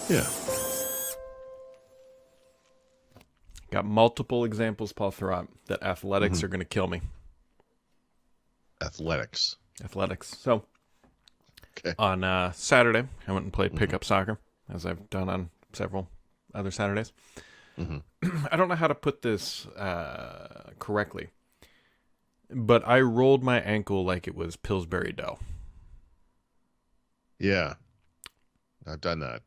Yeah. Got multiple examples, Paul Thurrott, that athletics Mm-hmm. are going to kill me. Athletics. Athletics. So Okay. on Saturday, I went and played Mm-hmm. pickup soccer, as I've done on several other Saturdays. Mm-hmm. I don't know how to put this correctly, but I rolled my ankle like it was Pillsbury dough. Yeah. I've done that.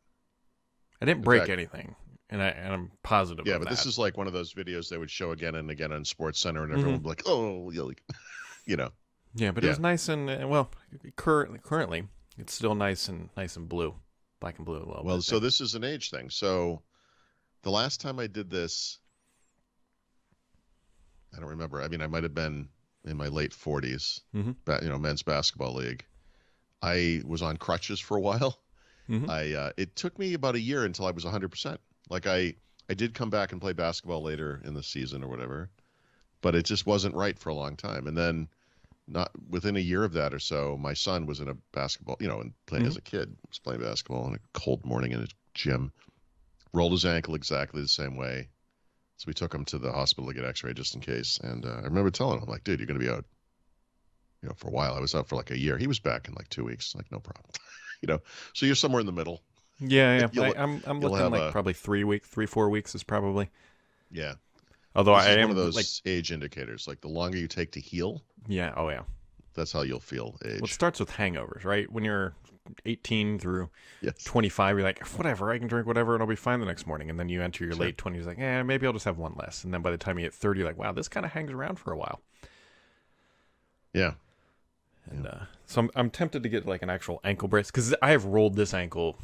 I didn't In break fact, anything, and I'm positive yeah, of but that. this is like one of those videos they would show again and again on Sports Center, and Mm-hmm. everyone would be like, "Oh, yeah, like, you know." Yeah, but it Yeah. was nice and well. Currently, it's still nice and blue, black and blue a little Well, bit. so this is an age thing. So the last time I did this, I don't remember. I mean, I might have been in my late 40s, Mm-hmm. Men's basketball league. I was on crutches for a while. Mm-hmm. It took me about a year until I was 100%. Like I did come back and play basketball later in the season or whatever, but it just wasn't right for a long time. And then not within a year of that or so, my son was in a basketball, and playing as a kid, was playing basketball on a cold morning in a gym, rolled his ankle exactly the same way. So we took him to the hospital to get x-ray just in case. And I remember telling him, like, dude, you're going to be out, for a while. I was out for like a year. He was back in like 2 weeks, like no problem. So you're somewhere in the middle. Yeah. You'll- I'm you'll looking have like probably 4 weeks is probably. Yeah. Although This I is am one of those like, age indicators. Like the longer you take to heal, yeah, oh yeah. that's how you'll feel age. Well, it starts with hangovers, right? When you're 18 through Yes. 25, you're like, whatever, I can drink whatever and I'll be fine the next morning. And then you enter your Sure. late 20s, like, maybe I'll just have one less. And then by the time you hit 30, you're like, wow, this kind of hangs around for a while. Yeah. And so I'm tempted to get like an actual ankle brace because I have rolled this ankle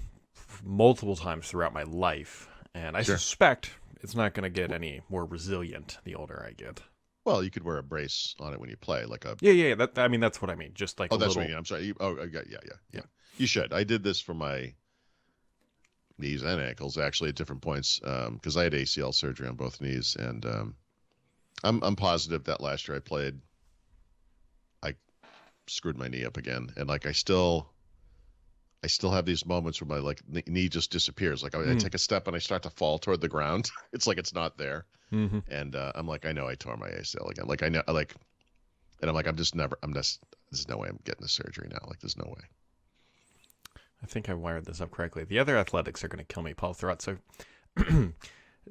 multiple times throughout my life. And I Sure. suspect it's not going to get any more resilient the older I get. Well, you could wear a brace on it when you play, like a. Yeah. That's what I mean. Just like Oh, a that's little. what you mean. I'm sorry. Yeah. You should. I did this for my knees and ankles actually at different points because I had ACL surgery on both knees, and I'm positive that last year I played, I screwed my knee up again, and like I still have these moments where my like knee just disappears. Like I take a step and I start to fall toward the ground. It's like it's not there. Mm-hmm. And I'm like, I know I tore my ACL again. Like I know, like, and I'm like, there's no way I'm getting the surgery now. Like there's no way. I think I wired this up correctly. The other athletics are going to kill me, Paul Thurrott. So,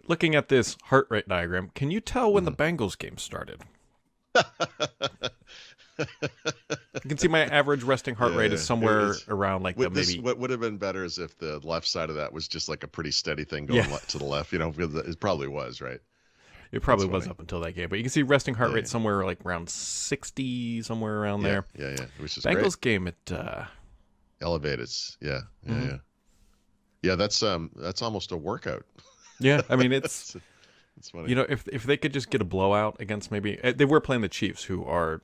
looking at this heart rate diagram, can you tell when the Bengals game started? You can see my average resting heart rate is somewhere around like the maybe. What would have been better is if the left side of that was just like a pretty steady thing going to the left, because it probably was, right? It probably was up until that game, but you can see resting heart rate somewhere like around 60, somewhere around there. Yeah. Which is Bengals great. game at Elevated. Yeah. That's almost a workout. yeah. I mean, it's funny. if they could just get a blowout against maybe they were playing the Chiefs, who are.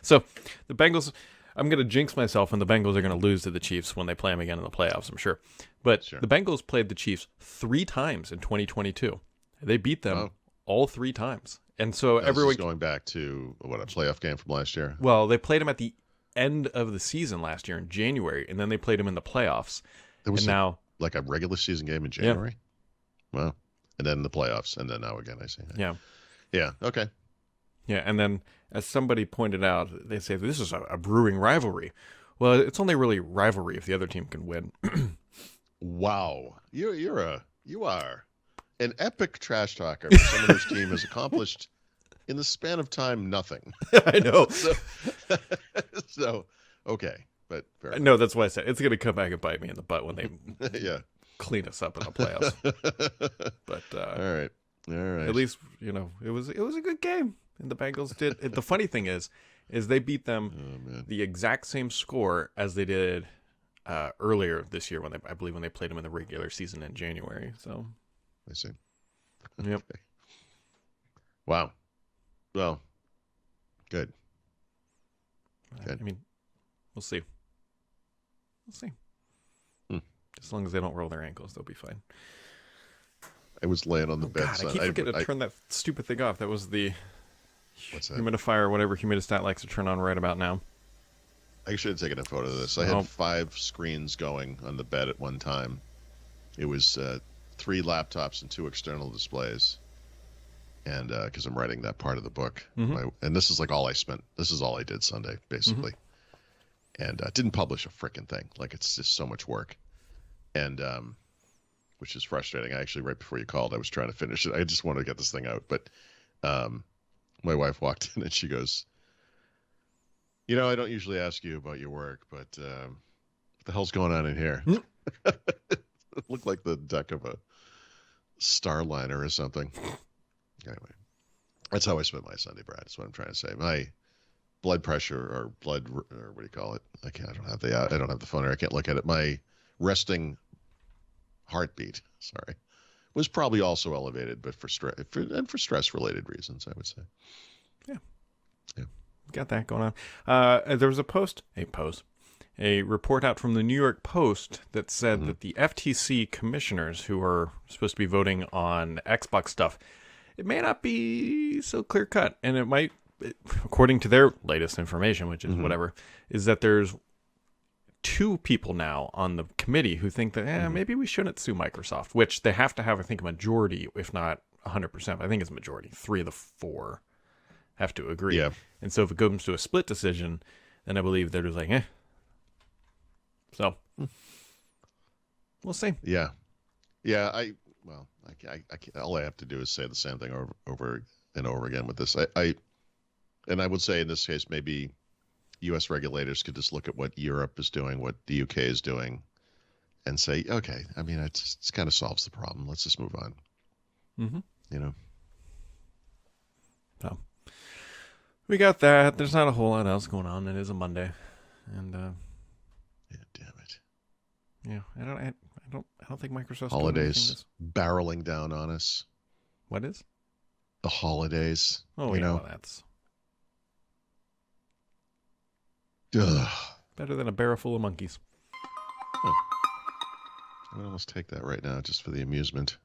So the Bengals, I'm going to jinx myself, and the Bengals are going to lose to the Chiefs when they play them again in the playoffs, I'm sure. But the Bengals played the Chiefs 3 times in 2022. They beat them all 3 times. And so everyone going back to a playoff game from last year. Well, they played them at the end of the season last year in January, and then they played them in the playoffs. There was now like a regular season game in January. Yeah. Wow. And then the playoffs, and then now again, I see. Yeah. Yeah. Okay. Yeah, and then as somebody pointed out, they say this is a brewing rivalry. Well, it's only really rivalry if the other team can win. Wow, you are an epic trash talker for someone whose team has accomplished in the span of time nothing. I know. So okay, but fair no, that's why I said it's going to come back and bite me in the butt when they clean us up in the playoffs. But all right. At least it was a good game. And the Bengals did. The funny thing is they beat them the exact same score as they did earlier this year I believe when they played them in the regular season in January. So I see. Yep. Okay. Wow. Well, good. I mean, we'll see. As long as they don't roll their ankles, they'll be fine. I was laying on the bed. God, I keep forgetting to turn that stupid thing off. That was the what's that? humidifier, whatever humidistat likes to turn on right about now. I should have taken a photo of this. I had 5 screens going on the bed at one time. It was 3 laptops and 2 external displays. And because I'm writing that part of the book. And this is like all I spent. This is all I did Sunday, basically. And didn't publish a frickin' thing. Like, it's just so much work. And which is frustrating. I actually, right before you called, I was trying to finish it. I just wanted to get this thing out. But my wife walked in and she goes, you know, I don't usually ask you about your work, but what the hell's going on in here? It looked like the deck of a Starliner or something. Anyway, that's how I spent my Sunday, Brad. That's what I'm trying to say. My blood pressure or what do you call it? I don't have the phone here. I can't look at it. My resting heartbeat, was probably also elevated, but for stress related reasons, I would say. Yeah. Got that going on. There was a report out from the New York Post that said that the FTC commissioners who are supposed to be voting on Xbox stuff, it may not be so clear cut, and it might, according to their latest information, which is whatever, is that there's 2 people now on the committee who think that maybe we shouldn't sue Microsoft, which they have to have, I think, a majority, if not 100%. I think it's a majority. 3 of the 4 have to agree. Yeah. And so if it goes to a split decision, then I believe they're just like, So we'll see. Yeah. Yeah. I all I have to do is say the same thing over and over again with this. I would say in this case, maybe U.S. regulators could just look at what Europe is doing, what the UK is doing, and say, okay, I mean, it kind of solves the problem. Let's just move on. You know? So we got that. There's not a whole lot else going on. It is a Monday. And, yeah, damn it. Yeah, I don't think Microsoft's holidays barreling down on us. What is? The holidays. Oh, you know? Well, that's Ugh. better than a barrel full of monkeys. I would almost take that right now just for the amusement.